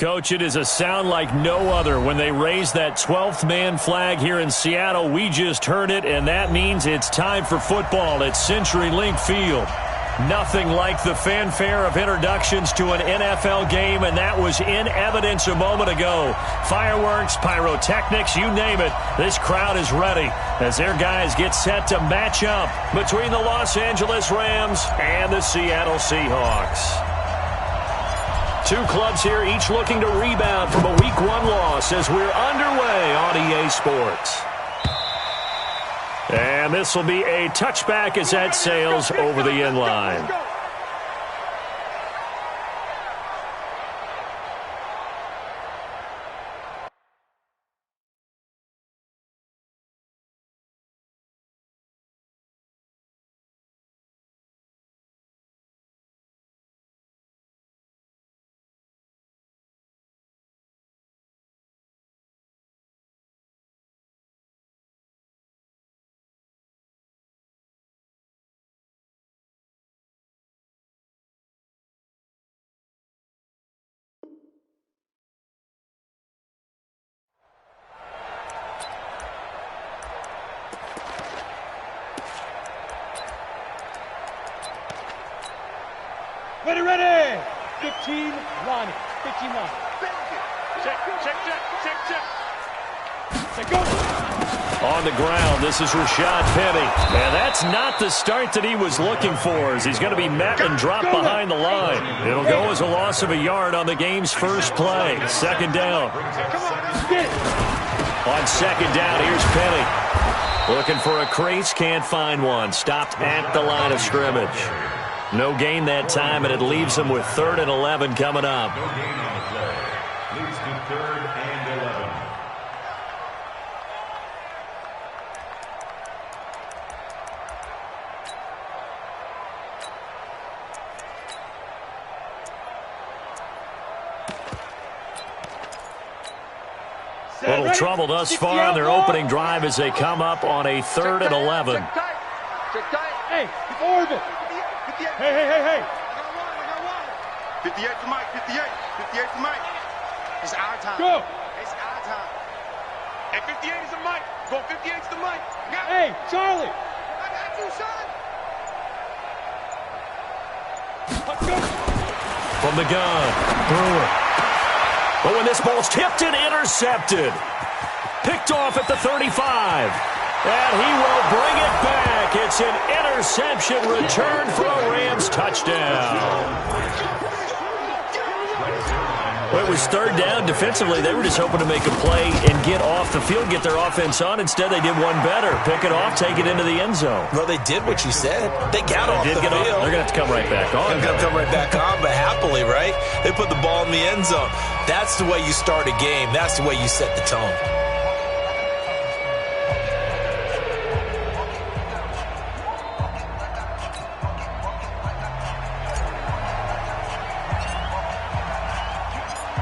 Coach, it is a sound like no other when they raise that 12th man flag here in Seattle. We just heard it, and that means it's time for football at CenturyLink Field. Nothing like the fanfare of introductions to an NFL game, and that was in evidence a moment ago. Fireworks, pyrotechnics, you name it. This crowd is ready as their guys get set to match up between the Los Angeles Rams and the Seattle Seahawks. Two clubs here, each looking to rebound from a Week 1 loss as we're underway on EA Sports. And this will be a touchback as that sails over the end line. Ready. 15 line. 15 line. Check. Go. On the ground, this is Rashad Penny. And that's not the start that he was looking for, as he's going to be met and dropped behind the line. It'll go as a loss of a yard on the game's first play. Second down. On second down, here's Penny. Looking for a crease, can't find one. Stopped at the line of scrimmage. No gain that time, and it leaves them with 3rd and 11 coming up. No gain on the play. Leads to 3rd and 11. Little trouble thus far on their opening drive as they come up on a 3rd and 11. Check tight. Hey, keep orbit. Hey. 58 to Mike, 58 to Mike. It's our time. Go. It's our time. Hey, 58 is the Mike. Go 58 to Mike. Hey, Charlie. I got you, son. Let's go. From the gun, Brewer. But when this ball's tipped and intercepted. Picked off at the 35. And he will bring it back. It's an interception return for a Rams touchdown. Well, it was 3rd down. Defensively, they were just hoping to make a play and get off the field, get their offense on. Instead, they did one better. Pick it off, take it into the end zone. Well, they did what you said. They got off the field. They're going to have to come right back on. They're going to come right back on, but happily, right? They put the ball in the end zone. That's the way you start a game. That's the way you set the tone.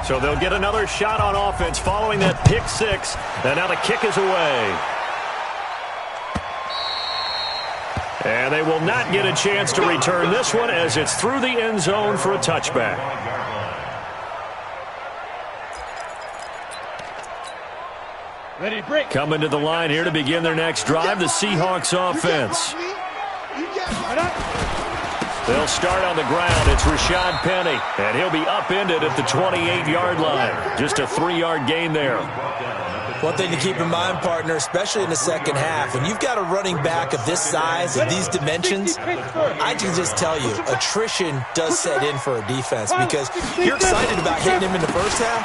So they'll get another shot on offense following that pick six. And now the kick is away. And they will not get a chance to return this one as it's through the end zone for a touchback. Ready, break. Coming to the line here to begin their next drive, the Seahawks offense. They'll start on the ground. It's Rashad Penny, and he'll be upended at the 28-yard line. Just a 3-yard gain there. One thing to keep in mind, partner, especially in the second half, when you've got a running back of this size, of these dimensions, I can just tell you, attrition does set in for a defense because you're excited about hitting him in the first half,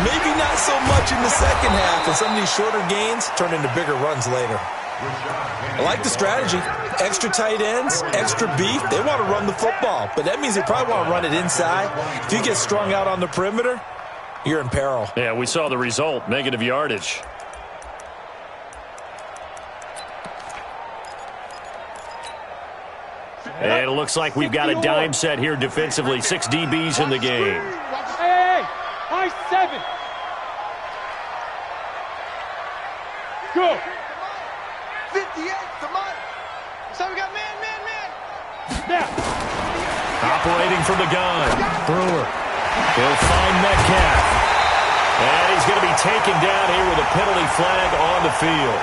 maybe not so much in the second half, and some of these shorter gains turn into bigger runs later. I like the strategy. Extra tight ends, extra beef. They want to run the football, but that means they probably want to run it inside. If you get strung out on the perimeter, you're in peril. Yeah, we saw the result, negative yardage. And it looks like we've got a dime set here defensively. 6 DBs in the game. Hey, high 7. Go. 58 to Mike. So we got man. Now. Operating from the gun. Brewer. He'll find Metcalf. taken down here with a penalty flag on the field.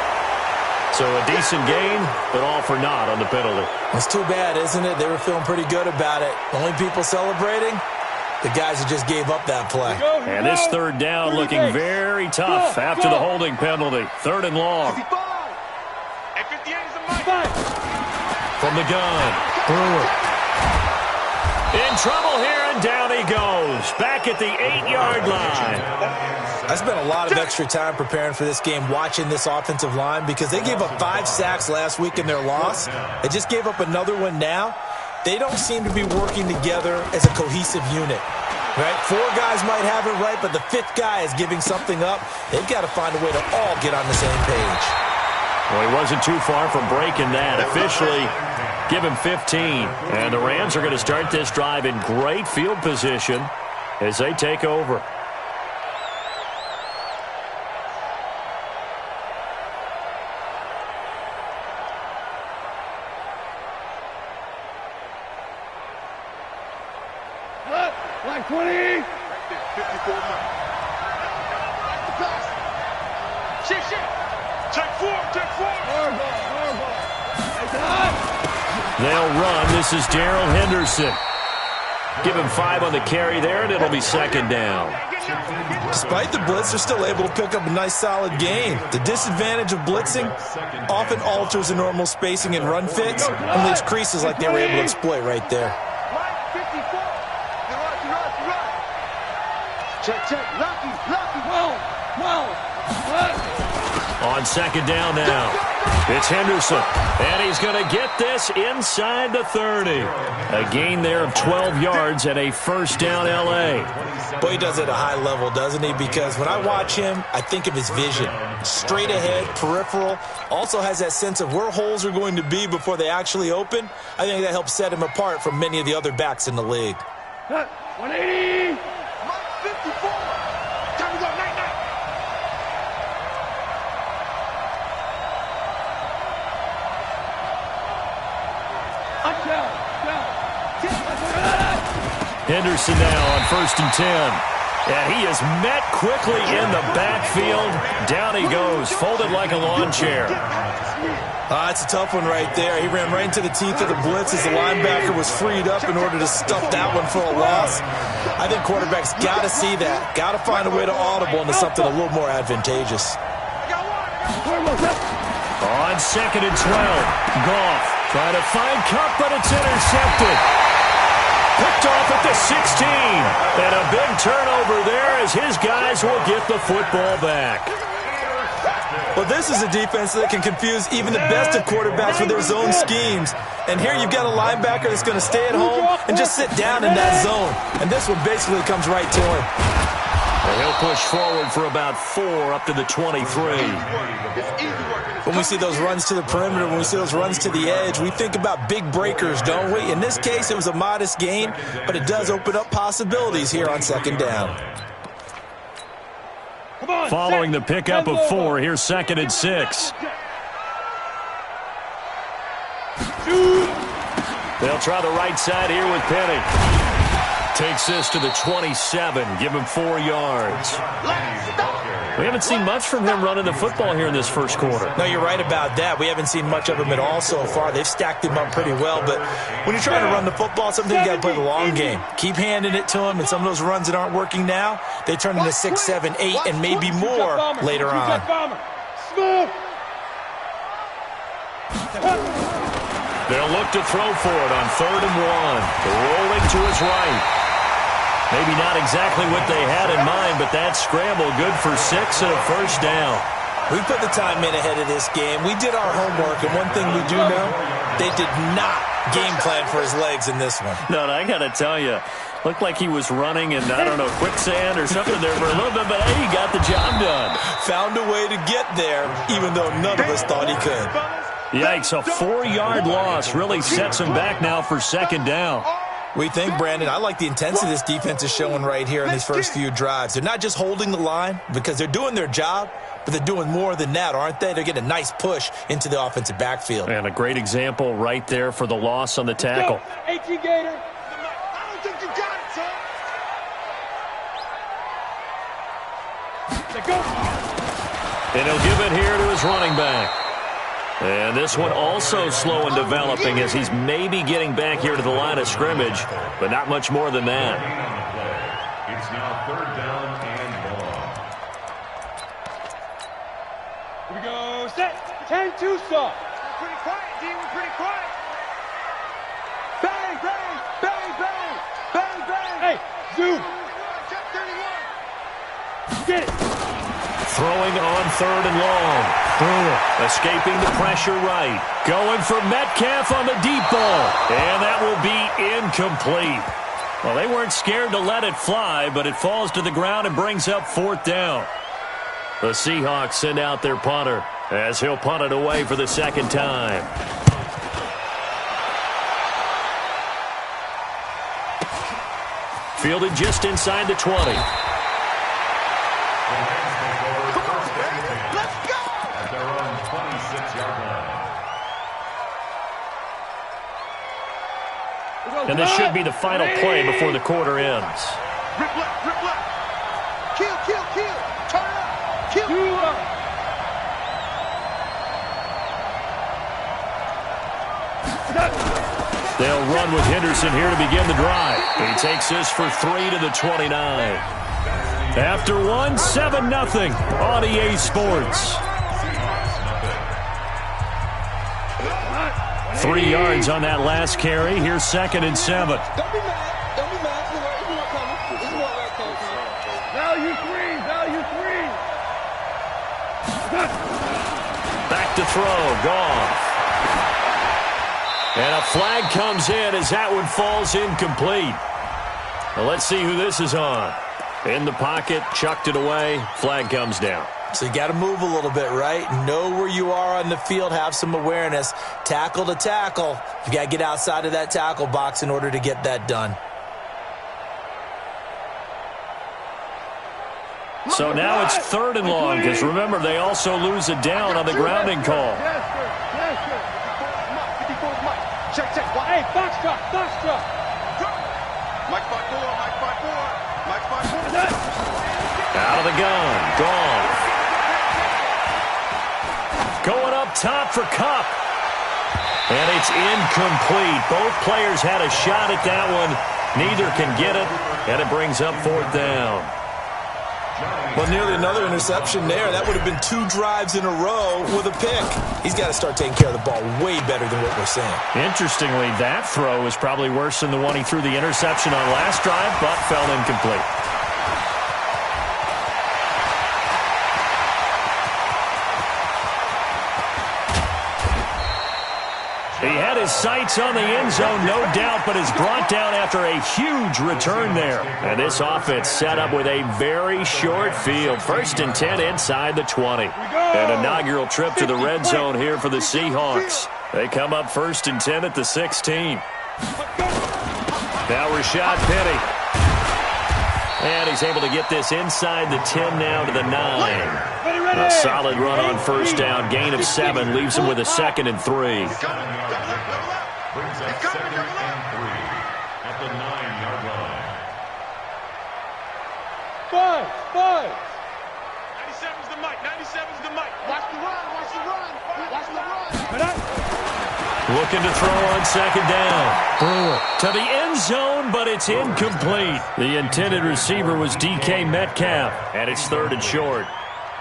So a decent gain, but all for naught on the penalty. It's too bad, isn't it? They were feeling pretty good about it. Only people celebrating, the guys who just gave up that play. And this third down looking very tough after the holding penalty. Third and long. From the gun, Brewer. In trouble here, and down he goes. Back at the 8-yard line. I spent a lot of extra time preparing for this game, watching this offensive line, because they gave up 5 sacks last week in their loss. They just gave up another one now. They don't seem to be working together as a cohesive unit. Right? 4 guys might have it right, but the 5th guy is giving something up. They've got to find a way to all get on the same page. Well, he wasn't too far from breaking that. Officially, give him 15. And the Rams are going to start this drive in great field position as they take over. Line 20. 54 Mike. The pass. Shit. Check 4. They'll run. This is Darrell Henderson. Give him 5 on the carry there, and it'll be second down. Despite the blitz, they're still able to pick up a nice, solid gain. The disadvantage of blitzing often alters the normal spacing and run fits and leaves creases like they were able to exploit right there. Check. Lucky. On second down now, it's Henderson, and he's going to get this inside the 30. A gain there of 12 yards and a first down L.A. Boy, he does it at a high level, doesn't he? Because when I watch him, I think of his vision. Straight ahead, peripheral, also has that sense of where holes are going to be before they actually open. I think that helps set him apart from many of the other backs in the league. 180. 54. Time to go. Night. Henderson now on first and 10. And he is met quickly in the backfield. Down he goes, folded like a lawn chair. It's a tough one right there. He ran right into the teeth of the blitz as the linebacker was freed up in order to stuff that one for a loss. I think quarterbacks got to see that. Got to find a way to audible into something a little more advantageous. On second and 12, Goff trying to find Cup, but it's intercepted. Picked off at the 16. And a big turnover there as his guys will get the football back. Well, this is a defense that can confuse even the best of quarterbacks with their zone schemes. And here you've got a linebacker that's going to stay at home and just sit down in that zone. And this one basically comes right to him. And he'll push forward for about 4 up to the 23. When we see those runs to the perimeter, when we see those runs to the edge, we think about big breakers, don't we? In this case, it was a modest gain, but it does open up possibilities here on second down. Following the pickup of 4, here's second and 6. They'll try the right side here with Penny. Takes this to the 27. Give him 4 yards. We haven't seen much from him running the football here in this first quarter. No, you're right about that. We haven't seen much of him at all so far. They've stacked him up pretty well, but when you're trying to run the football, sometimes you got to play the long game. Keep handing it to him, and some of those runs that aren't working now, they turn into 6, 7, 8, and maybe more later on. They'll look to throw for it on 3rd and 1. Rolling to his right. Maybe not exactly what they had in mind, but that scramble good for 6 and a first down. We put the time in ahead of this game. We did our homework, and one thing we do know, they did not game plan for his legs in this one. No, I got to tell you, looked like he was running in, I don't know, quicksand or something there for a little bit, but hey, he got the job done. Found a way to get there, even though none of us thought he could. Yikes, a 4-yard loss really sets him back now for second down. We think, Brandon, I like the intensity this defense is showing right here in these first few drives. They're not just holding the line because they're doing their job, but they're doing more than that, aren't they? They're getting a nice push into the offensive backfield. And a great example right there for the loss on the tackle. 18 Gator. I don't think you got it, son. And he'll give it here to his running back. And this one also slow in developing as he's maybe getting back here to the line of scrimmage, but not much more than that. It's now 3rd down and long. Here we go. Set. 10-2 soft. We're pretty quiet, D. We're pretty quiet. Bang, bang, bang, bang, bang, bang. Hey, zoom. Check 31. Get it. Throwing on 3rd and long. Escaping the pressure right. Going for Metcalf on the deep ball. And that will be incomplete. Well, they weren't scared to let it fly, but it falls to the ground and brings up 4th down. The Seahawks send out their punter as he'll punt it away for the 2nd time. Fielded just inside the 20. And this should be the final play before the quarter ends. Rip left, rip left. Kill, kill, kill. Turn up. Kill. They'll run with Henderson here to begin the drive. He takes this for 3 to the 29. After one, 7-0 on EA Sports. 3 yards on that last carry. Here's 2nd and 7. Don't be mad. Don't be mad. This is what coming. This is what came from. Value 3. Value 3. Back to throw. Gone. And a flag comes in as that one falls incomplete. Well, let's see who this is on. In the pocket, chucked it away. Flag comes down. So you got to move a little bit, right? Know where you are on the field, have some awareness. Tackle to tackle. You got to get outside of that tackle box in order to get that done. So now it's 3rd and long, because remember, they also lose a down on the grounding call. Yes, sir. Yes, sir. 54's Mike. Check, check. Hey, box truck, box truck. Mike 5-4, Mike 5-4. Mike 5-4. Out of the gun. Gone. Going up top for Kupp. And it's incomplete. Both players had a shot at that one. Neither can get it. And it brings up 4th down. Well, nearly another interception there. That would have been 2 drives in a row with a pick. He's got to start taking care of the ball way better than what we're seeing. Interestingly, that throw was probably worse than the one he threw the interception on last drive, but fell incomplete. He had his sights on the end zone, no doubt, but is brought down after a huge return there. And this offense set up with a very short field. 1st and 10 inside the 20. An inaugural trip to the red zone here for the Seahawks. They come up 1st and 10 at the 16. Now Rashad Penny. And he's able to get this inside the 10 now to the 9. A solid run on 1st down. Gain of 7 leaves him with a 2nd and 3. Brings up 2nd and 3 at the 9-yard line. 5. 97's the Mike. 97's the Mike. Watch the run. Watch the run. Watch the run. Looking to throw on 2nd down. To the end zone, but it's incomplete. The intended receiver was DK Metcalf, and it's 3rd and short.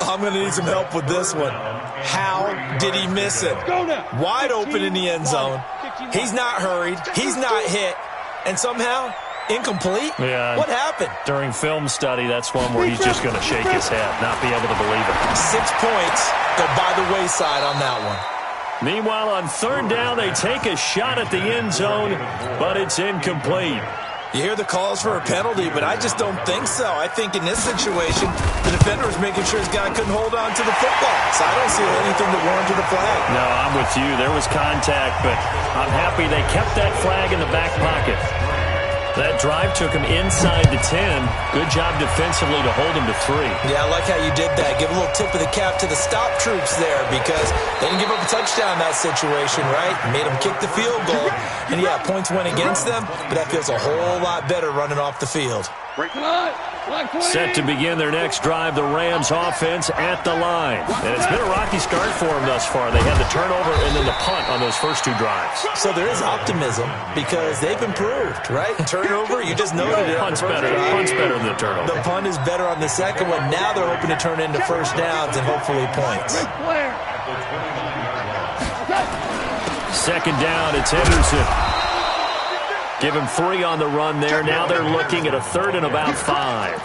I'm going to need some help with this one. How did he miss it? Wide open in the end zone. He's not hurried. He's not hit. And somehow, incomplete? Yeah. What happened? During film study, that's one where he's just going to shake his head, not be able to believe it. 6 points go by the wayside on that one. Meanwhile, on 3rd down, they take a shot at the end zone, but it's incomplete. You hear the calls for a penalty, but I just don't think so. I think in this situation, the defender was making sure his guy couldn't hold on to the football. So I don't see anything that warranted a flag. No, I'm with you. There was contact, but I'm happy they kept that flag in the back pocket. That drive took him inside the 10. Good job defensively to hold him to 3. Yeah, I like how you did that. Give a little tip of the cap to the stop troops there because they didn't give up a touchdown in that situation, right? Made them kick the field goal. And, yeah, points went against them, but that feels a whole lot better running off the field. Come on. Set to begin their next drive, the Rams offense at the line. And it's been a rocky start for them thus far. They had the turnover and then the punt on those first two drives. So there is optimism because they've improved, right? Turnover, you just noted it. Punt's better than the turnover. The punt is better on the second one. Now they're hoping to turn into first downs and hopefully points. Second down, it's Henderson. Give him 3 on the run there. Now they're looking at a third and about 5.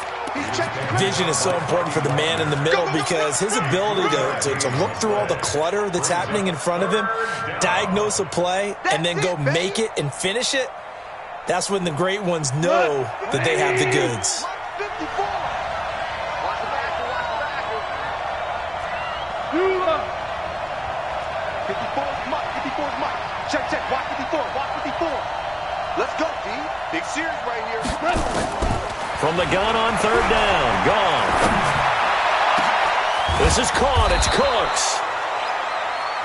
Vision is so important for the man in the middle because his ability to look through all the clutter that's happening in front of him, diagnose a play, and then go make it and finish it, that's when the great ones know that they have the goods. Check, watch 54, watch 54. Let's go, D. Big series right here. From the gun on third down. Gone. This is caught. It's Cooks.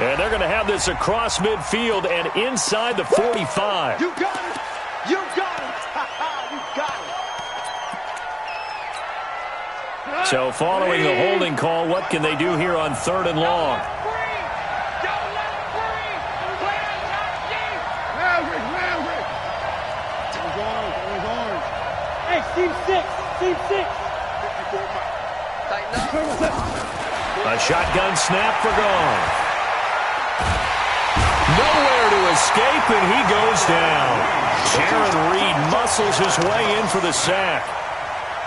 And they're going to have this across midfield and inside the 45. You got it. You got it. You got it. So following the holding call, what can they do here on third and long? Team 6. A shotgun snap for Gone. Nowhere to escape, and he goes down. Sharon Reed muscles his way in for the sack.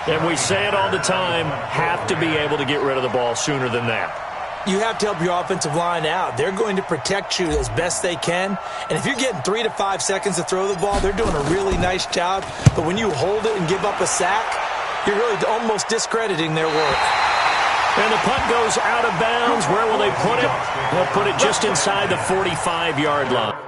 And we say it all the time, have to be able to get rid of the ball sooner than that. You have to help your offensive line out. They're going to protect you as best they can. And if you're getting 3 to 5 seconds to throw the ball, they're doing a really nice job. But when you hold it and give up a sack, you're really almost discrediting their work. And the punt goes out of bounds. Where will they put it? They'll put it just inside the 45-yard line.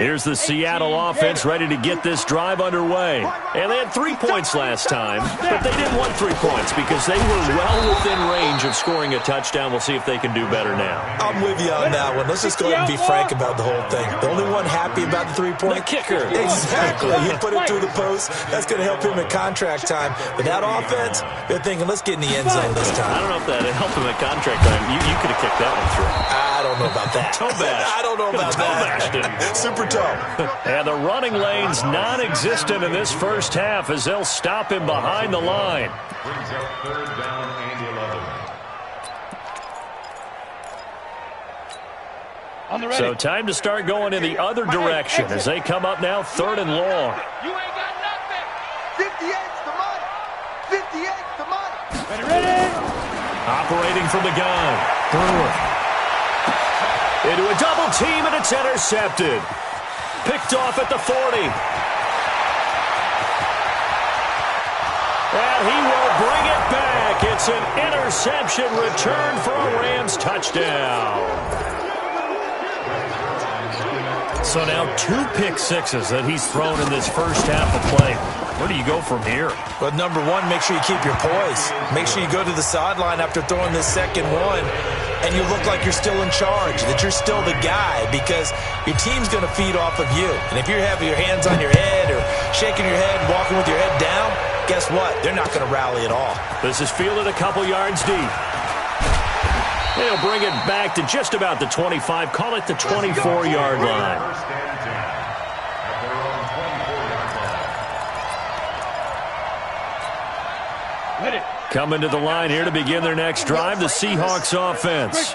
Here's the Seattle offense ready to get this drive underway. And they had 3 points last time, but they didn't want 3 points because they were well within range of scoring a touchdown. We'll see if they can do better now. I'm with you on that one. Let's just go ahead and be frank about the whole thing. The only one happy about the 3-point? The kicker. Exactly. He put it through the post. That's going to help him at contract time. But that offense, they're thinking, let's get in the end zone this time. I don't know if that helped him at contract time. You could have kicked that one through. I don't know about that. Toe bash. I don't know about that. Super toe. And the running lane's non-existent in this first half as they'll stop him behind the line. Brings up third down and 11. So time to start going in the other direction as they come up now third and long. You ain't got nothing. 58's the money. 58's the money. Ready? Operating from the gun. Brewer. Into a double team, and it's intercepted. Picked off at the 40. And he will bring it back. It's an interception return for a Rams touchdown. So now 2 pick sixes that he's thrown in this first half of play. Where do you go from here? Well, number one, make sure you keep your poise. Make sure you go to the sideline after throwing this second one, and you look like you're still in charge, that you're still the guy, because your team's going to feed off of you. And if you're having your hands on your head or shaking your head, walking with your head down, guess what? They're not going to rally at all. This is fielded a couple yards deep. They'll bring it back to just about the 25. Call it the 24-yard line. First and 10 at their own 24-yard line. Coming to the line here to begin their next drive, the Seahawks offense.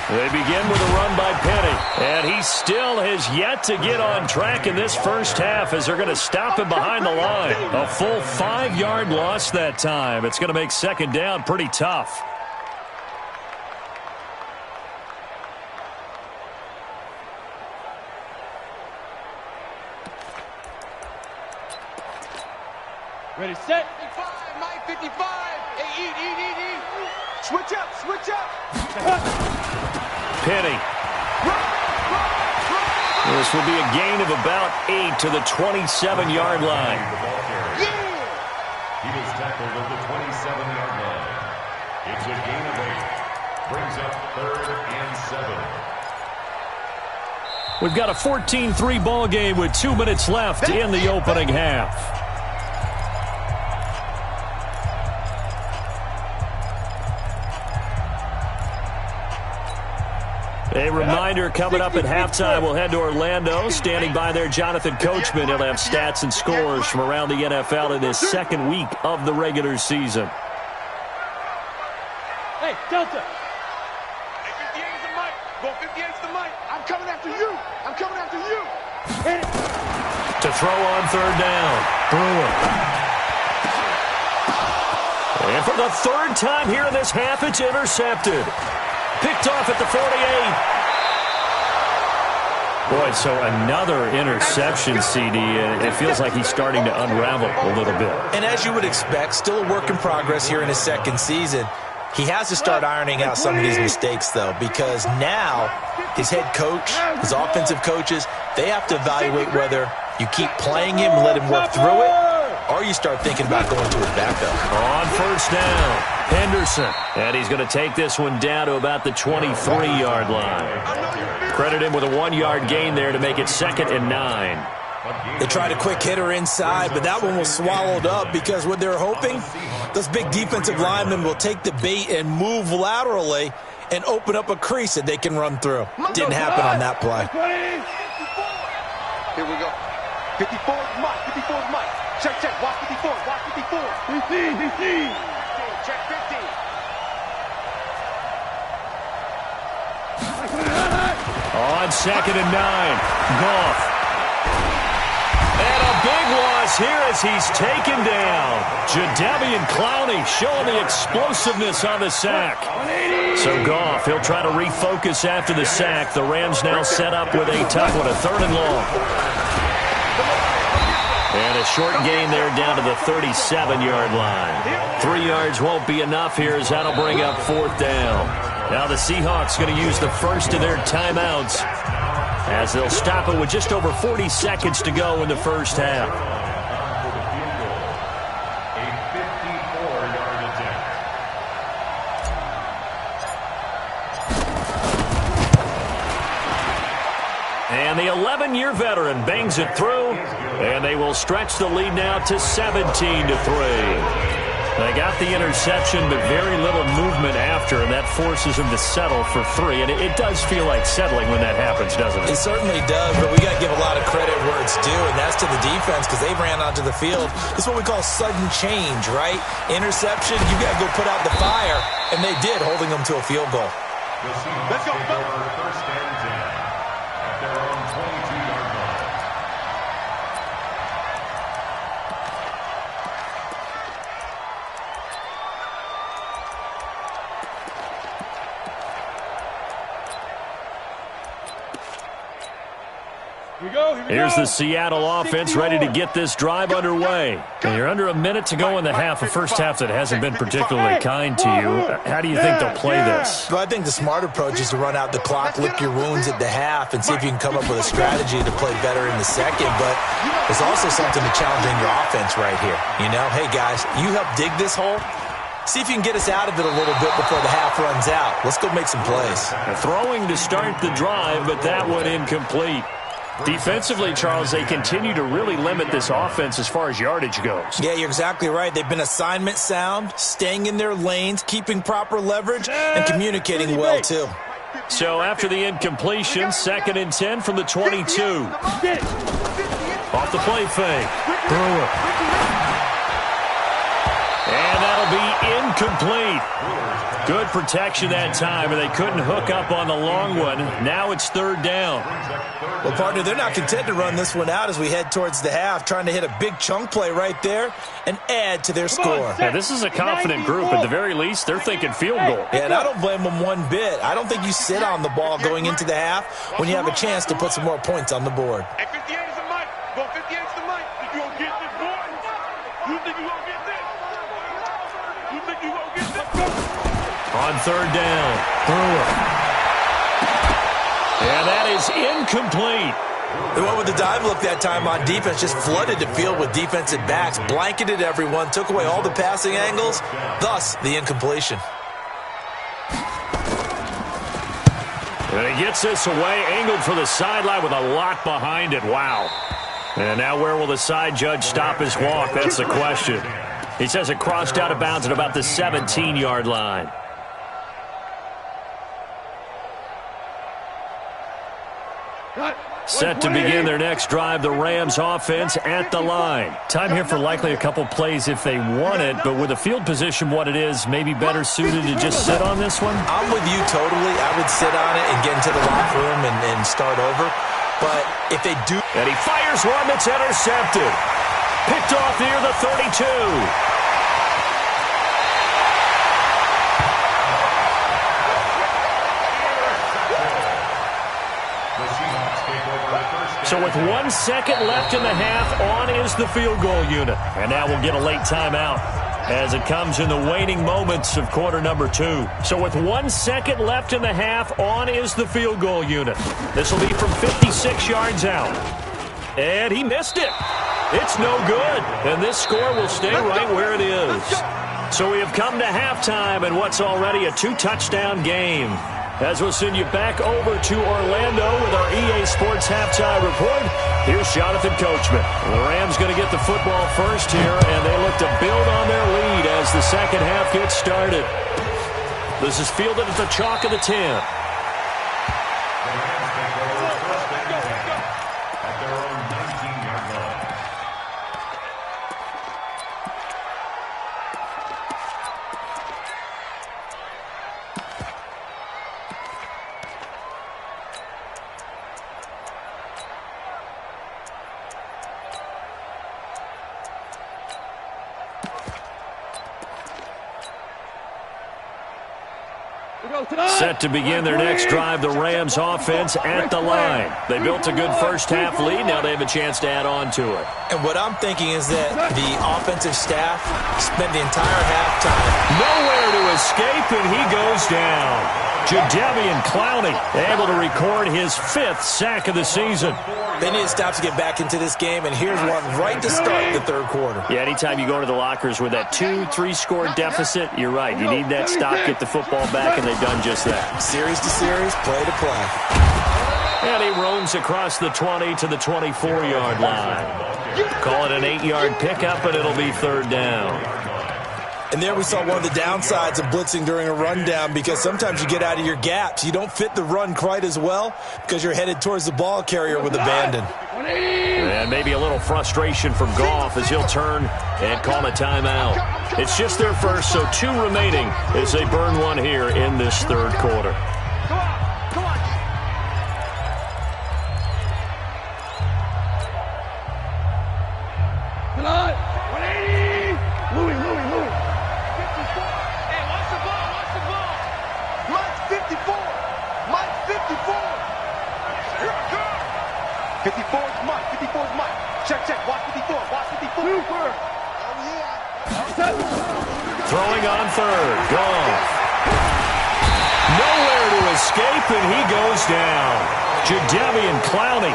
They begin with a run by Penny, and he still has yet to get on track in this first half as they're going to stop him behind the line. A full 5-yard loss that time. It's going to make second down pretty tough. Ready, set. 55, Mike, 55. Hey, eat. Switch up. Penny. This will be a gain of about 8 to the 27-yard line. He was tackled at the 27-yard line. It's a gain of 8. Brings up 3rd and 7. We've got a 14-3 ball game with 2 minutes left in the opening half. A reminder, coming up at halftime, we'll head to Orlando. Standing by there, Jonathan Coachman. He'll have stats and scores from around the NFL in his second week of the regular season. Hey, Delta. Hey, 58's the mic. Go 58's the mic. I'm coming after you. Hit it. To throw on third down. Brewer. And for the third time here in this half, it's intercepted. Picked off at the 48. Boy, so another interception, CD. It feels like he's starting to unravel a little bit. And as you would expect, still a work in progress here in his second season. He has to start ironing out some of these mistakes, though, because now his head coach, his offensive coaches, they have to evaluate whether you keep playing him and let him work through it, or you start thinking about going to his backup. On first down, Henderson. And he's going to take this one down to about the 23-yard line. Credit him with a 1-yard gain there to make it 2nd and 9. They tried a quick hitter inside, but that one was swallowed up because what they're hoping, those big defensive linemen will take the bait and move laterally and open up a crease that they can run through. Didn't happen on that play. Here we go. 54's Mike. 54's Mike. Check. Watch 54. DC. Check 50. On 2nd and 9, Goff. And a big loss here as he's taken down. Jadeveon Clowney showing the explosiveness on the sack. So Goff, he'll try to refocus after the sack. The Rams now set up with a tough one, a 3rd and long. And a short gain there down to the 37-yard line. 3 yards won't be enough here as that'll bring up 4th down. Now the Seahawks going to use the first of their timeouts as they'll stop it with just over 40 seconds to go in the first half. A 54-yard attempt. And the 11-year veteran bangs it through, and they will stretch the lead now to 17-3. They got the interception, but very little movement after, and that forces them to settle for 3. And it does feel like settling when that happens, doesn't it? It certainly does, but we got to give a lot of credit where it's due, and that's to the defense because they ran onto the field. This is what we call sudden change, right? Interception, you got to go put out the fire, and they did, holding them to a field goal. The Seahawks take over 1st and 10 at their own 22-yard line. Here we go. Here's the Seattle offense ready to get this drive underway. And you're under a minute to go in the half, a first half that hasn't been particularly kind to you. How do you think they'll play this? Well, I think the smart approach is to run out the clock, lick your wounds at the half, and see if you can come up with a strategy to play better in the second. But there's also something to challenging your offense right here. You know, hey, guys, you help dig this hole. See if you can get us out of it a little bit before the half runs out. Let's go make some plays. Throwing to start the drive, but that one incomplete. Defensively, Charles, they continue to really limit this offense as far as yardage goes. Yeah, you're exactly right. They've been assignment sound, staying in their lanes, keeping proper leverage, and communicating well, too. So after the incompletion, 2nd and 10 from the 22. Off the play fake. Brewer. And that'll be incomplete. Good protection that time, and they couldn't hook up on the long one. Now it's 3rd down. Well, partner, they're not content to run this one out as we head towards the half, trying to hit a big chunk play right there and add to their score. Yeah, this is a confident group. At the very least, they're thinking field goal. Yeah, and I don't blame them one bit. I don't think you sit on the ball going into the half when you have a chance to put some more points on the board. Hey, 58 is the mic. Go 58 is the mic. Think you gonna get this, boy? You think you gonna get this? You think you gonna get this? On 3rd down, Brewer. And that is incomplete. They went with the dive look that time on defense, just flooded the field with defensive backs, blanketed everyone, took away all the passing angles, thus the incompletion. And he gets this away, angled for the sideline with a lot behind it. Wow. And now where will the side judge stop his walk? That's the question. He says it crossed out of bounds at about the 17-yard line. Set to begin their next drive, the Rams offense at the line. Time here for likely a couple plays if they want it, but with the field position what it is, maybe better suited to just sit on this one? I'm with you totally. I would sit on it and get into the locker room and start over. But if they do... And he fires one that's intercepted. Picked off near the 32. So with 1 second left in the half, on is the field goal unit. And now we'll get a late timeout as it comes in the waning moments of quarter number 2. So with 1 second left in the half, on is the field goal unit. This will be from 56 yards out. And he missed it. It's no good. And this score will stay right where it is. So we have come to halftime in what's already a 2-touchdown game. As we'll send you back over to Orlando with our EA Sports Halftime Report, here's Jonathan Coachman. The Rams going to get the football first here, and they look to build on their lead as the second half gets started. This is fielded at the chalk of the 10. Set to begin their next drive, the Rams offense at the line. They built a good first half lead. Now they have a chance to add on to it. And what I'm thinking is that the offensive staff spent the entire halftime. Nowhere to escape, and he goes down. Jadeveon Clowney able to record his 5th sack of the season. They need to stop to get back into this game, and here's one right to start the third quarter. Yeah, anytime you go to the lockers with that 2-3 score deficit, you're right. You need that stop, get the football back, and they've done just that. Series to series, play to play. And he roams across the 20 to the 24-yard line. Call it an 8-yard pickup, and it'll be 3rd down. And there we saw one of the downsides of blitzing during a rundown, because sometimes you get out of your gaps. You don't fit the run quite as well because you're headed towards the ball carrier with abandon. And maybe a little frustration from Goff as he'll turn and call a timeout. It's just their first, so 2 remaining as they burn one here in this third quarter. Mike 54 is Mike. Throwing on third. Gone. Nowhere to escape, and he goes down. Jadeveon Clowney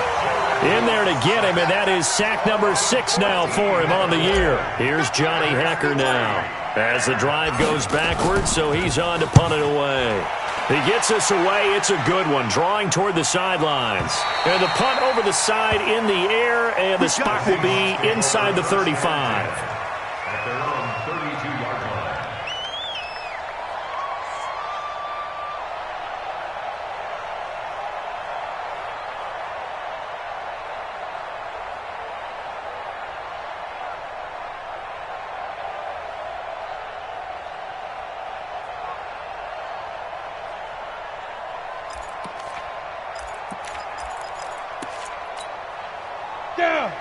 in there to get him, and that is sack number 6 now for him on the year. Here's Johnny Hekker now as the drive goes backwards, so he's on to punt it away. He gets us away. It's a good one, drawing toward the sidelines. And the punt over the side in the air, and the spot will be inside the 35. At their own 32-yard line.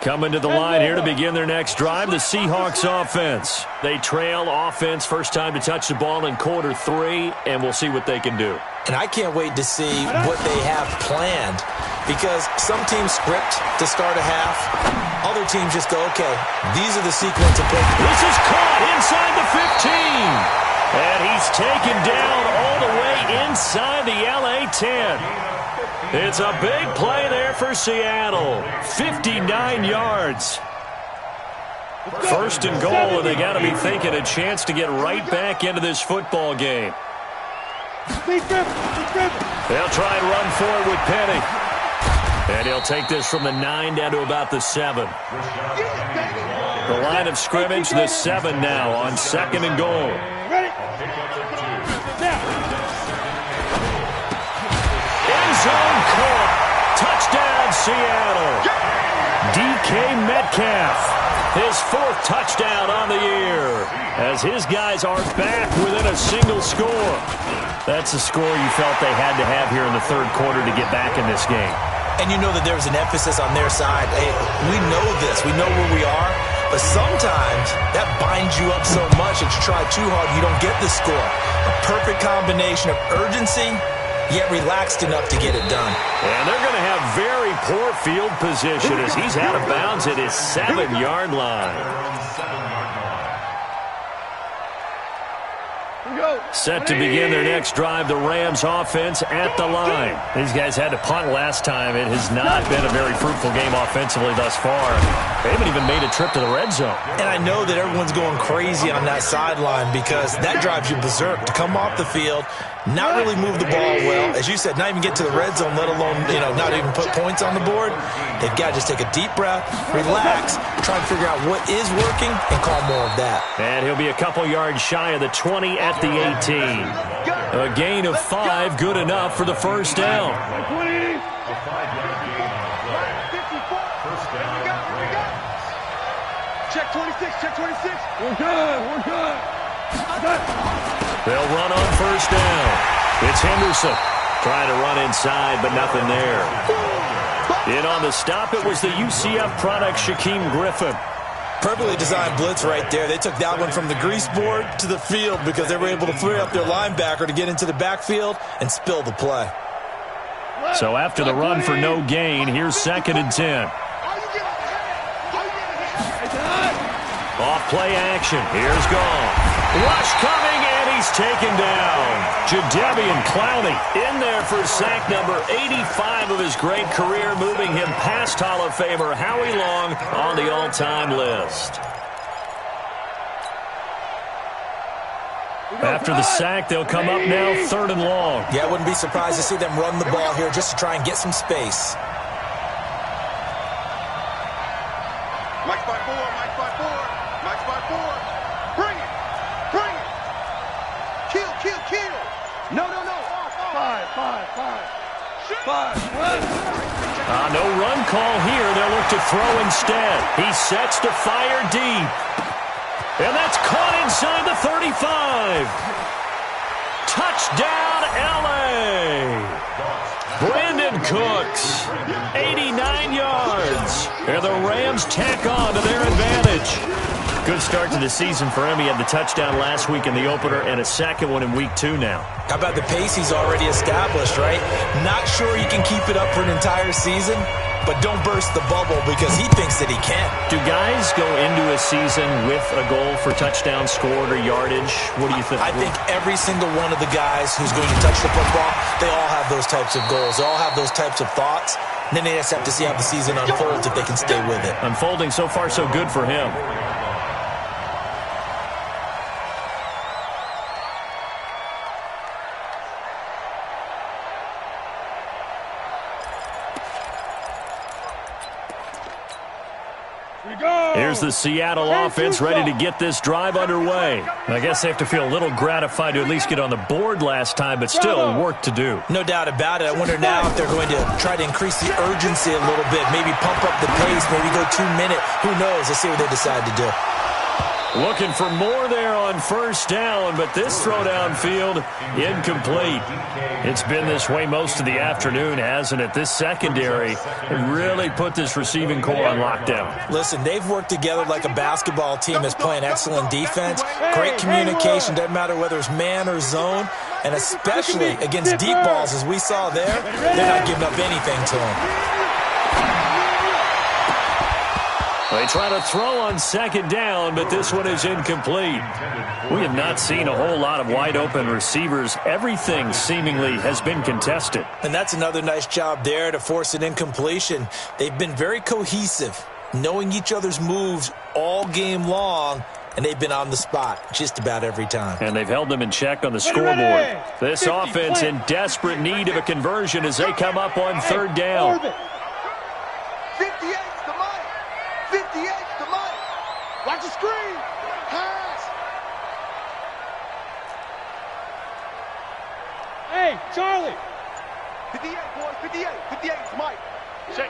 Coming to the line here to begin their next drive, the Seahawks offense. They trail offense first time to touch the ball in quarter 3, and we'll see what they can do. And I can't wait to see what they have planned, because some teams script to start a half. Other teams just go, okay, these are the sequence of plays. This is caught inside the 15. And he's taken down all the way inside the LA 10. It's a big play there for Seattle. 59 yards. First and goal, and they got to be thinking a chance to get right back into this football game. They'll try and run forward with Penny. And he'll take this from the 9 down to about the 7. The line of scrimmage, the 7 now on 2nd and goal. Zone caught. Touchdown, Seattle. DK Metcalf, his 4th touchdown on the year, as his guys are back within a single score. That's the score you felt they had to have here in the 3rd quarter to get back in this game. And you know that there's an emphasis on their side. Hey, we know this. We know where we are. But sometimes that binds you up so much that you try too hard, you don't get the score. A perfect combination of urgency, yet relaxed enough to get it done. And they're going to have very poor field position as he's out of bounds at his 7-yard line. Set to begin their next drive, the Rams offense at the line. These guys had to punt last time. It has not been a very fruitful game offensively thus far. They haven't even made a trip to the red zone. And I know that everyone's going crazy on that sideline because that drives you berserk to come off the field, not really move the ball well. As you said, not even get to the red zone, let alone, not even put points on the board. They've got to just take a deep breath, relax, try and figure out what is working, and call more of that. And he'll be a couple yards shy of the 20 at the 18. A gain of 5, good enough for the first down. A 5-yard gain on the play. 54. First down. Check 26, check 26. We're good. They'll run on first down. It's Henderson trying to run inside, but nothing there. In on the stop, it was the UCF product, Shaquem Griffin. Perfectly designed blitz right there. They took that one from the grease board to the field because they were able to free up their linebacker to get into the backfield and spill the play. So after the run for no gain, here's 2nd and 10. Off play action. Here's Gall. Rush coming, and he's taken down. Jadeveon Clowney in there for sack number 85 of his great career, moving him past Hall of Famer Howie Long on the all-time list. After the sack, they'll come up now 3rd and long. Yeah, I wouldn't be surprised to see them run the ball here just to try and get some space. Mike's by 4, Mike's by 4, Mike's by 4. Bring it. Kill. No. Five. No run call here. They'll look to throw instead. He sets to fire deep. And that's caught inside the 35. Touchdown, L.A. Brandon Cooks, 89 yards. And the Rams tack on to their advantage. Good start to the season for him. He had the touchdown last week in the opener and a second one in week 2 now. How about the pace he's already established, right? Not sure he can keep it up for an entire season, but don't burst the bubble because he thinks that he can. Do guys go into a season with a goal for touchdown scored or yardage? What do you think? I think every single one of the guys who's going to touch the football, they all have those types of goals. They all have those types of thoughts. And then they just have to see how the season unfolds if they can stay with it. Unfolding so far so good for him. Here's the Seattle offense ready to get this drive underway. I guess they have to feel a little gratified to at least get on the board last time, but still work to do. No doubt about it. I wonder now if they're going to try to increase the urgency a little bit, maybe pump up the pace, maybe go 2 minute. Who knows? Let's see what they decide to do. Looking for more there on first down, but this throw downfield, incomplete. It's been this way most of the afternoon, hasn't it? This secondary really put this receiving core on lockdown. Listen, they've worked together like a basketball team that's playing excellent defense. Great communication, doesn't matter whether it's man or zone, and especially against deep balls, as we saw there, they're not giving up anything to them. They try to throw on second down, but this one is incomplete. We have not seen a whole lot of wide-open receivers. Everything seemingly has been contested. And that's another nice job there to force an incompletion. They've been very cohesive, knowing each other's moves all game long, and they've been on the spot just about every time. And they've held them in check on the scoreboard. This offense in desperate need of a conversion as they come up on third down. 58's the money. 58's the money. Watch the screen. Pass. Hey, Charlie. 58, boys. 58. 58's Mike. Check.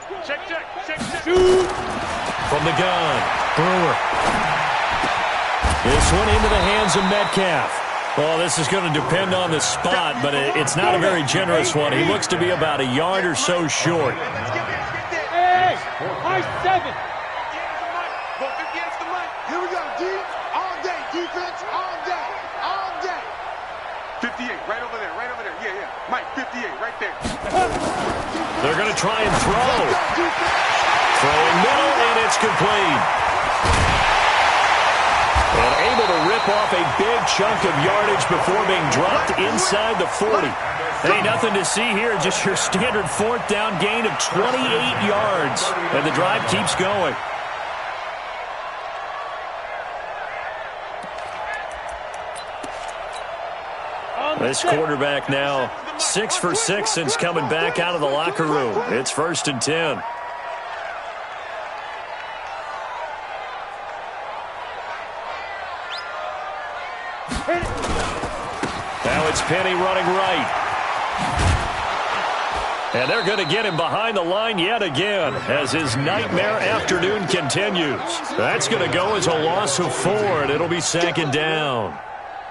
Shoot. From the gun, Brewer. This one into the hands of Metcalf. Well, this is going to depend on the spot, but it's not a very generous one. He looks to be about a yard or so short. Hey, high 7. Go 58's the money. Here we go, D. All day. Defense. All day. All day. 58. Right over there. Yeah. Mike, 58. Right there. They're going to try and throw. Throwing middle, and it's complete. And able to rip off a big chunk of yardage before being dropped inside the 40. Hey, nothing to see here, just your standard fourth down gain of 28 yards. And the drive keeps going. This quarterback now 6 for 6 since coming back out of the locker room. It's 1st and 10. Now it's Penny running right. And they're going to get him behind the line yet again as his nightmare afternoon continues. That's going to go as a loss of 4, and it'll be 2nd down.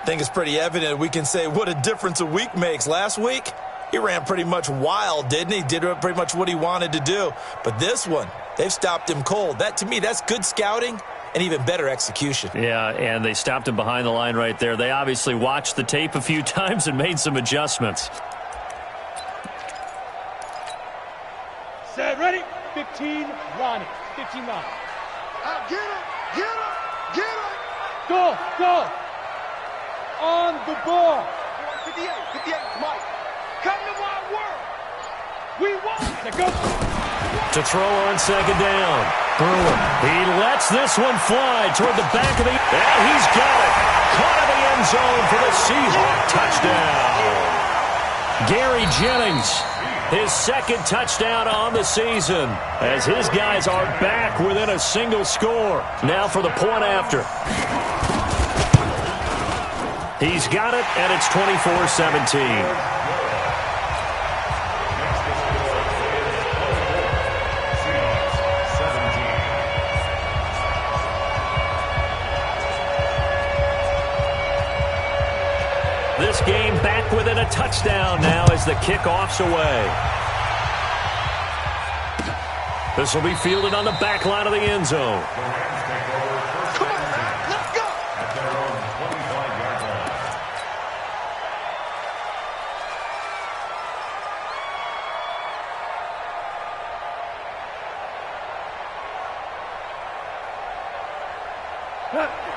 I think it's pretty evident we can say what a difference a week makes. Last week, he ran pretty much wild, didn't he? Did pretty much what he wanted to do. But this one, they've stopped him cold. That, to me, that's good scouting and even better execution. Yeah, and they stopped him behind the line right there. They obviously watched the tape a few times and made some adjustments. Set, ready? 15, Ronnie. 15 line. Get him. Go. On the ball. 58's Mike. Come to my world. We won. Let's go. To throw on second down. Brewer. He lets this one fly toward the back of the... And he's got it. Caught in the end zone for the Seahawk touchdown. Gary Jennings, his 2nd touchdown on the season, as his guys are back within a single score. Now for the point after. He's got it, and it's 24-17. This game back within a touchdown now as the kickoff's away. This will be fielded on the back line of the end zone.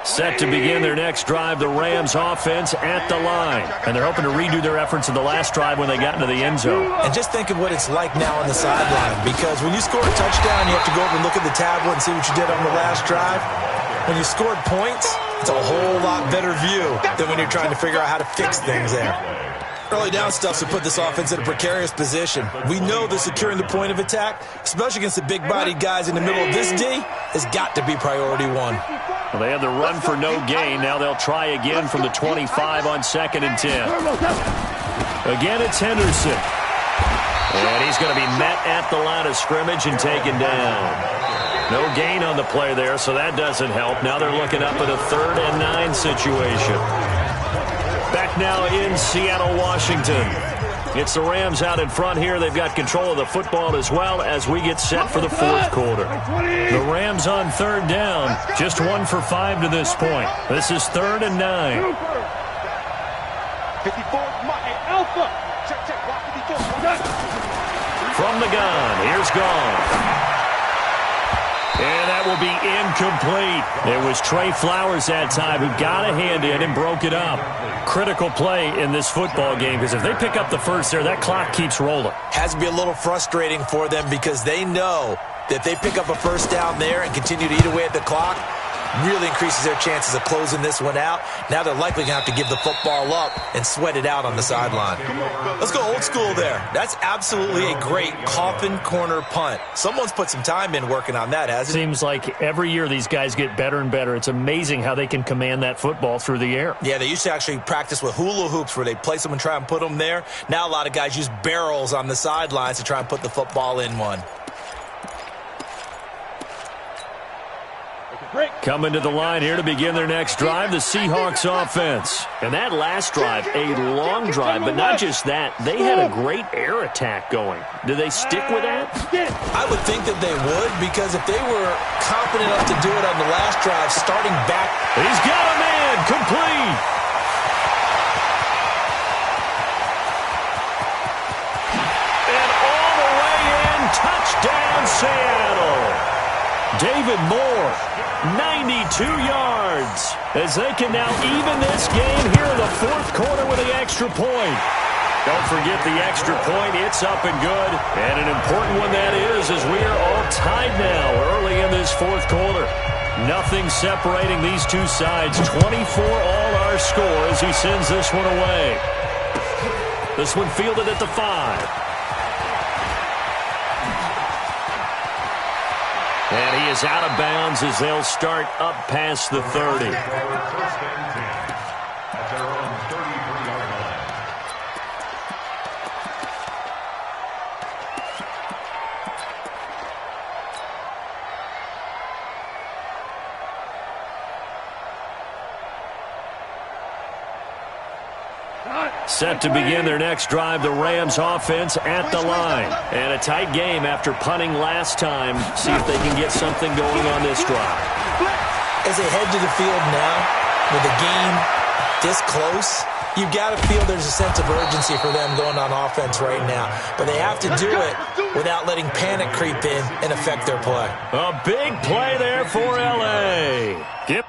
Set to begin their next drive, the Rams offense at the line. And they're hoping to redo their efforts in the last drive when they got into the end zone. And just think of what it's like now on the sideline, because when you score a touchdown, you have to go over and look at the tablet and see what you did on the last drive. When you scored points, it's a whole lot better view than when you're trying to figure out how to fix things there. Early down stuff to put this offense in a precarious position. We know that securing the point of attack, especially against the big-bodied guys in the middle of this D, has got to be priority one. Well, they had the run for no gain. Now they'll try again from the 25 on 2nd and 10. Again, it's Henderson. And he's going to be met at the line of scrimmage and taken down. No gain on the play there, so that doesn't help. Now they're looking up at a 3rd and 9 situation. Back now in Seattle, Washington. It's the Rams out in front here. They've got control of the football as well as we get set for the 4th quarter. The Rams on 3rd down. Just 1 for 5 to this point. This is 3rd and 9. 54, Alpha. Check, From the gun, here's Gone. And that will be incomplete. It was Trey Flowers that time who got a hand in and broke it up. Critical play in this football game, because if they pick up the first there, that clock keeps rolling. Has to be a little frustrating for them, because they know that if they pick up a first down there and continue to eat away at the clock, really increases their chances of closing this one out. Now they're likely going to have to give the football up and sweat it out on the sideline. Let's go old school there. That's absolutely a great coffin corner punt. Someone's put some time in working on that, hasn't it? Seems like every year these guys get better and better. It's amazing how they can command that football through the air. Yeah, they used to actually practice with hula hoops where they place them and try and put them there. Now a lot of guys use barrels on the sidelines to try and put the football in one. Coming to the line here to begin their next drive, the Seahawks offense. And that last drive, a long drive, but not just that. They had a great air attack going. Do they stick with that? I would think that they would, because if they were confident enough to do it on the last drive, starting back. He's got a man, complete. And all the way in, touchdown Seattle. David Moore, 92 yards, as they can now even this game here in the 4th quarter with the extra point. Don't forget the extra point. It's up and good. And an important one that is, as we are all tied now early in this 4th quarter. Nothing separating these two sides. 24 all our score as he sends this one away. This one fielded at the 5. And he is out of bounds as they'll start up past the 30. At their own 33-yard line. Set to begin their next drive, the Rams offense at the line. And a tight game after punting last time. See if they can get something going on this drive. As they head to the field now, with the game this close, you've got to feel there's a sense of urgency for them going on offense right now. But they have to do it without letting panic creep in and affect their play. A big play there for L.A. Yep.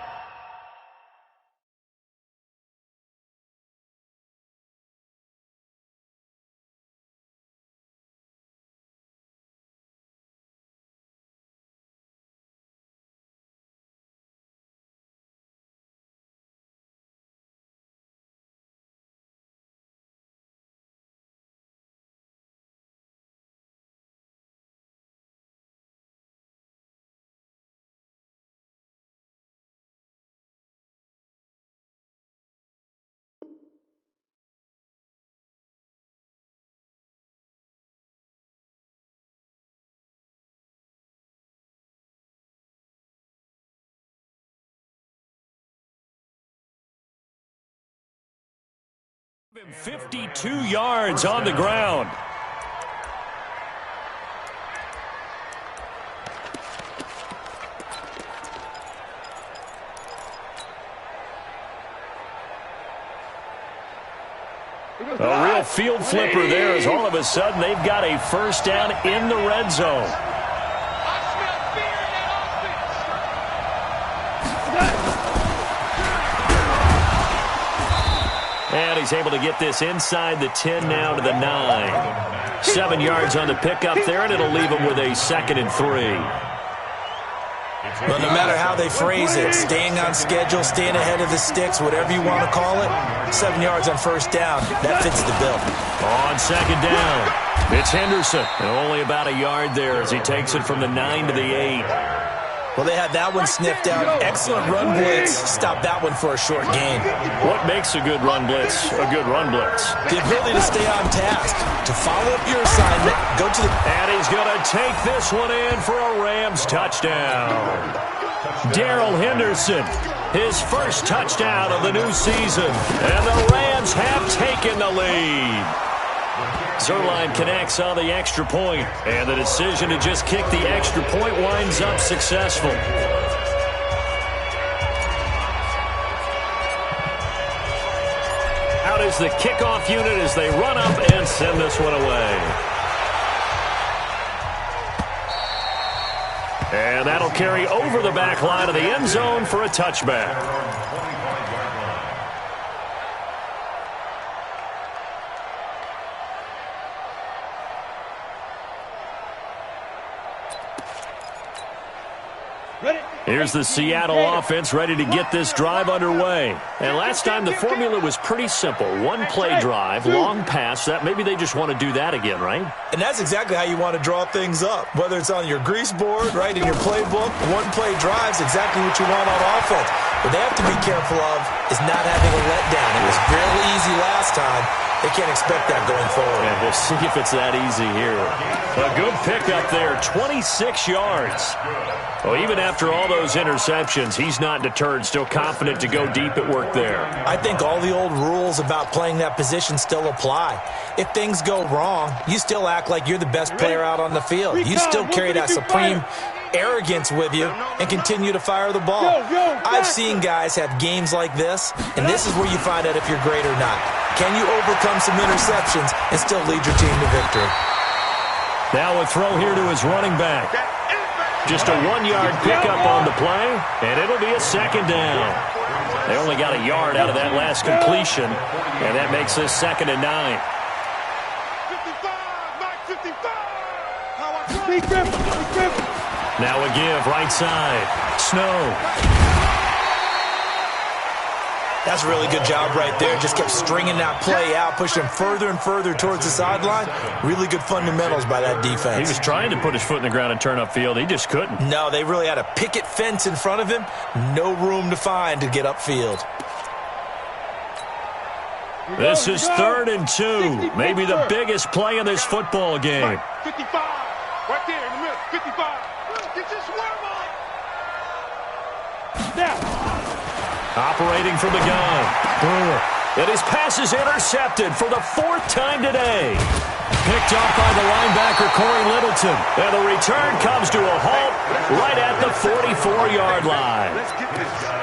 Him 52 yards on the ground. A real field flipper there, as all of a sudden they've got a first down in the red zone. And he's able to get this inside the 10 now to the 9. 7 yards on the pickup there, and it'll leave him with a 2nd and 3. Well, no matter how they phrase it, staying on schedule, staying ahead of the sticks, whatever you want to call it, 7 yards on first down, that fits the bill. On 2nd down, it's Henderson. And only about a yard there as he takes it from the 9 to the 8. Well, they had that one sniffed out. Excellent run blitz. Stop that one for a short gain. What makes a good run blitz a good run blitz? The ability to stay on task, to follow up your assignment, go to the... And he's going to take this one in for a Rams touchdown. Darrell Henderson, his first touchdown of the new season. And the Rams have taken the lead. Zerline connects on the extra point, and the decision to just kick the extra point winds up successful. Out is the kickoff unit as they run up and send this one away. And that'll carry over the back line of the end zone for a touchback. Here's the Seattle offense ready to get this drive underway. And last time the formula was pretty simple. One play drive, long pass. That maybe they just want to do that again, right? And that's exactly how you want to draw things up. Whether it's on your grease board, right, in your playbook, one play drive's exactly what you want on offense. What they have to be careful of is not having a letdown. It was fairly easy last time. They can't expect that going forward. And we'll see if it's that easy here. A good pickup there, 26 yards. Well, even after all those interceptions, he's not deterred, still confident to go deep at work there. I think all the old rules about playing that position still apply. If things go wrong, you still act like you're the best player out on the field. You still carry that supreme arrogance with you and continue to fire the ball. I've seen guys have games like this, and this is where you find out if you're great or not. Can you overcome some interceptions and still lead your team to victory? Now a throw here to his running back. Just a 1-yard pickup on the play, and it'll be a 2nd down. They only got a yard out of that last completion, and that makes this 2nd and 9. 55, 55. Now a give, right side. Snow. That's a really good job right there. Just kept stringing that play out, pushing him further and further towards the sideline. Really good fundamentals by that defense. He was trying to put his foot in the ground and turn upfield. He just couldn't. No, they really had a picket fence in front of him. No room to find to get upfield. This is 3rd and 2. Maybe the biggest play in this football game. 55, right there in the middle, 55. Get your swerve on. Now. Operating from the gun. And his pass is intercepted for the 4th time today. Picked off by the linebacker, Corey Littleton. And the return comes to a halt right at the 44-yard line.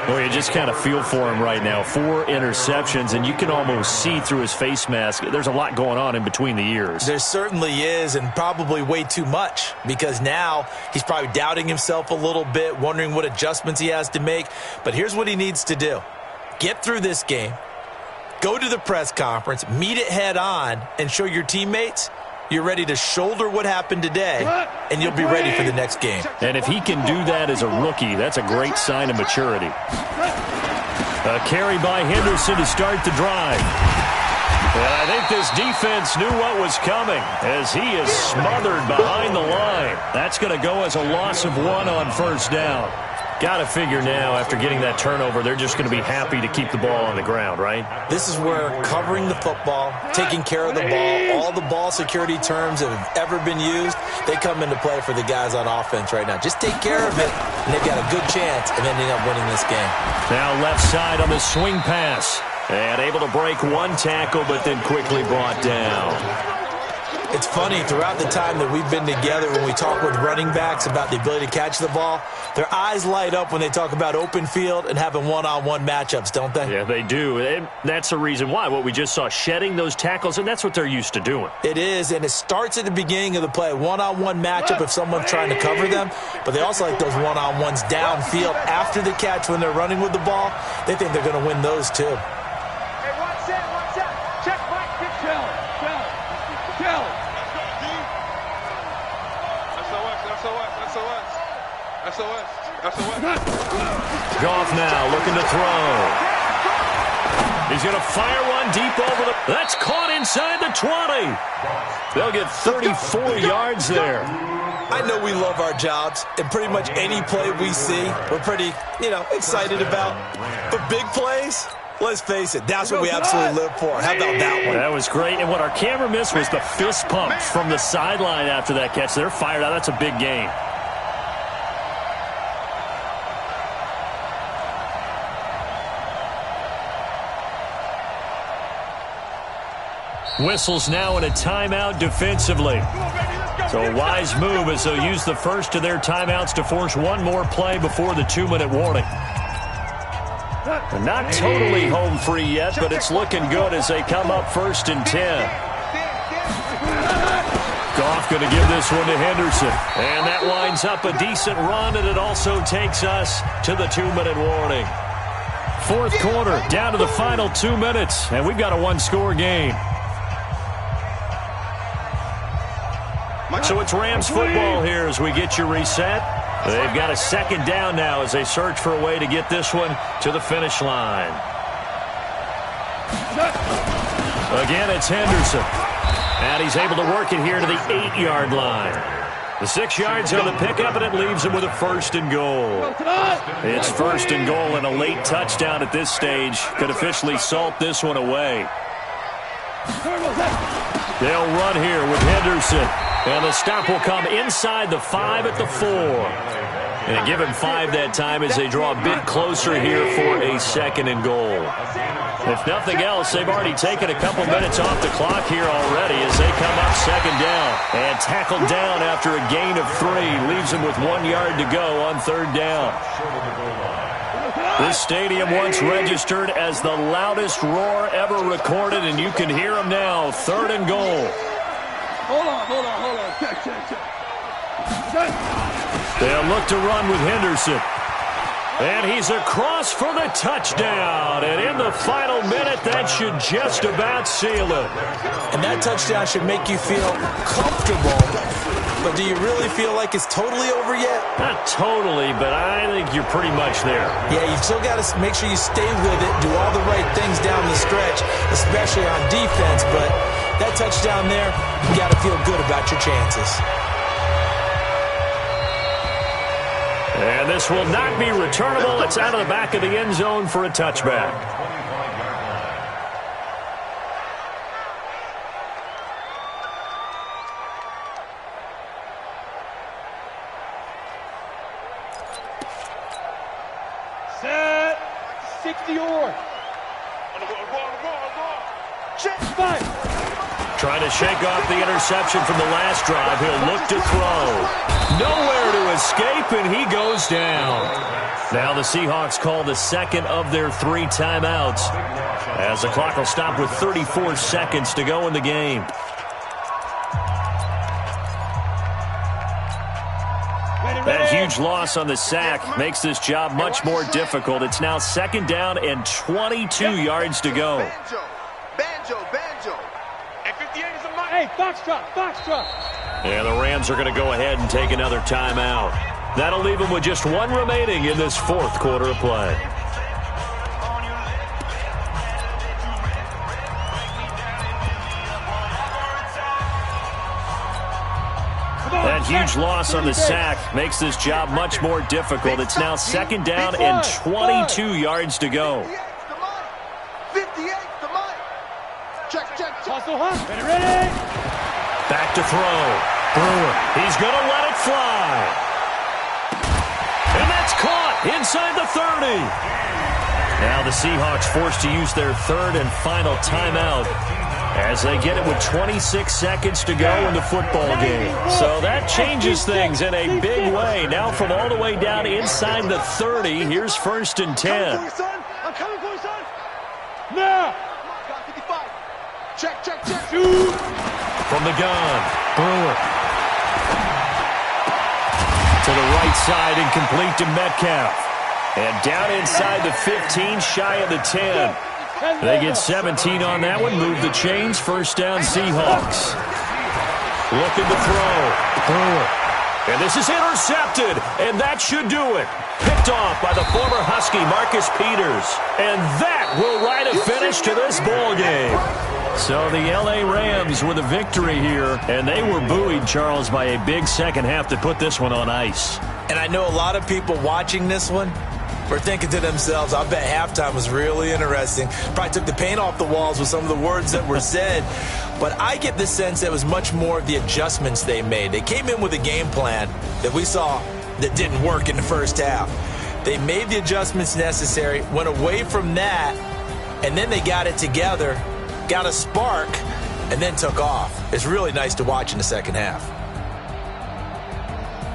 Well, you just kind of feel for him right now. 4 interceptions, and you can almost see through his face mask. There's a lot going on in between the ears. There certainly is, and probably way too much, because now he's probably doubting himself a little bit, wondering what adjustments he has to make. But here's what he needs to do. Get through this game. Go to the press conference, meet it head on, and show your teammates you're ready to shoulder what happened today, and you'll be ready for the next game. And if he can do that as a rookie, that's a great sign of maturity. A carry by Henderson to start the drive. And I think this defense knew what was coming as he is smothered behind the line. That's going to go as a loss of 1 on first down. Got to figure now, after getting that turnover, they're just going to be happy to keep the ball on the ground, right? This is where covering the football, taking care of the ball, all the ball security terms that have ever been used, they come into play for the guys on offense right now. Just take care of it, and they've got a good chance of ending up winning this game. Now left side on the swing pass. And able to break 1 tackle, but then quickly brought down. It's funny, throughout the time that we've been together, when we talk with running backs about the ability to catch the ball, their eyes light up when they talk about open field and having one-on-one matchups, don't they? Yeah, they do. And that's the reason why. What we just saw, shedding those tackles, and that's what they're used to doing. It is, and it starts at the beginning of the play. One-on-one matchup if someone's trying to cover them, but they also like those one-on-ones downfield after the catch when they're running with the ball. They think they're going to win those too. Hey, watch that, watch SOS. SOS. Goff now looking to throw. He's going to fire one deep over the... That's caught inside the 20. They'll get 34 yards there. I know we love our jobs, and pretty much any play we see, we're pretty, excited about. But big plays, let's face it, that's what we absolutely live for. How about that one? That was great. And what our camera missed was the fist pump from the sideline after that catch. They're fired out. That's a big game. Whistles now in a timeout defensively. So a wise move as they'll use the first of their timeouts to force one more play before the 2-minute warning. They're not totally home free yet, but it's looking good as they come up 1st and 10. Goff going to give this one to Henderson. And that winds up a decent run, and it also takes us to the 2-minute warning. 4th quarter, down to the final 2 minutes, and we've got a one-score game. So it's Rams football here as we get you reset. They've got a 2nd down now as they search for a way to get this one to the finish line. Again, it's Henderson. And he's able to work it here to the 8-yard line. The 6 yards on the pickup, and it leaves him with a 1st and goal. It's 1st and goal, and a late touchdown at this stage could officially salt this one away. They'll run here with Henderson. And the stop will come inside the 5 at the 4. And give him 5 that time as they draw a bit closer here for a 2nd and goal. If nothing else, they've already taken a couple minutes off the clock here already as they come up 2nd down. And tackled down after a gain of 3. Leaves them with 1 yard to go on 3rd down. This stadium once registered as the loudest roar ever recorded, and you can hear them now. 3rd and goal. Hold on. Check. They'll look to run with Henderson. And he's across for the touchdown. And in the final minute, that should just about seal it. And that touchdown should make you feel comfortable. But do you really feel like it's totally over yet? Not totally, but I think you're pretty much there. Yeah, you've still got to make sure you stay with it, do all the right things down the stretch, especially on defense. But that touchdown there, you got to feel good about your chances. And this will not be returnable. It's out of the back of the end zone for a touchback. Set. 60 or. Trying to shake off the interception from the last drive. He'll look to throw. Nowhere to escape, and he goes down. Now the Seahawks call the 2nd of their 3 timeouts as the clock will stop with 34 seconds to go in the game. That huge loss on the sack makes this job much more difficult. It's now 2nd down and 22 yards to go. Banjo. And 58 is a mic. Hey, foxtrot. And the Rams are going to go ahead and take another timeout. That'll leave them with just 1 remaining in this 4th quarter of play. That huge loss on the sack makes this job much more difficult. It's now 2nd down and 22 yards to go. 58 the mic. Check. Hustle, ready. Back to throw. Brewer, he's going to let it fly. And that's caught inside the 30. Now the Seahawks forced to use their 3rd and final timeout as they get it with 26 seconds to go in the football game. So that changes things in a big way. Now from all the way down inside the 30, here's 1st and 10. I'm coming for you, son. Now. Got 55. Check. Shoot. From the gun, Brewer. To the right side, incomplete to Metcalf. And down inside the 15, shy of the 10. They get 17 on that one, move the chains, 1st down Seahawks. Looking to throw. Brewer. And this is intercepted, and that should do it. Picked off by the former Husky Marcus Peters. And that will write a finish to this ball game. So the L.A. Rams with a victory here, and they were buoyed, Charles, by a big second half to put this one on ice. And I know a lot of people watching this one were thinking to themselves, I bet halftime was really interesting. Probably took the paint off the walls with some of the words that were said. But I get the sense that it was much more of the adjustments they made. They came in with a game plan that we saw that didn't work in the first half. They made the adjustments necessary, went away from that, and then they got it together, got a spark, and then took off. It's really nice to watch in the second half.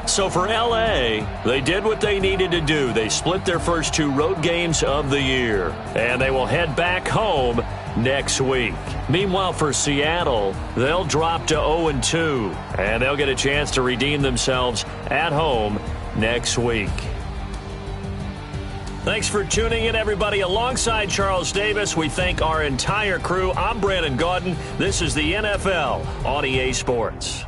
So for L.A., they did what they needed to do. They split their first 2 road games of the year, and they will head back home next week. Meanwhile, for Seattle, they'll drop to 0-2, and they'll get a chance to redeem themselves at home next week. Thanks for tuning in, everybody. Alongside Charles Davis, we thank our entire crew. I'm Brandon Gaudin. This is the NFL on EA Sports.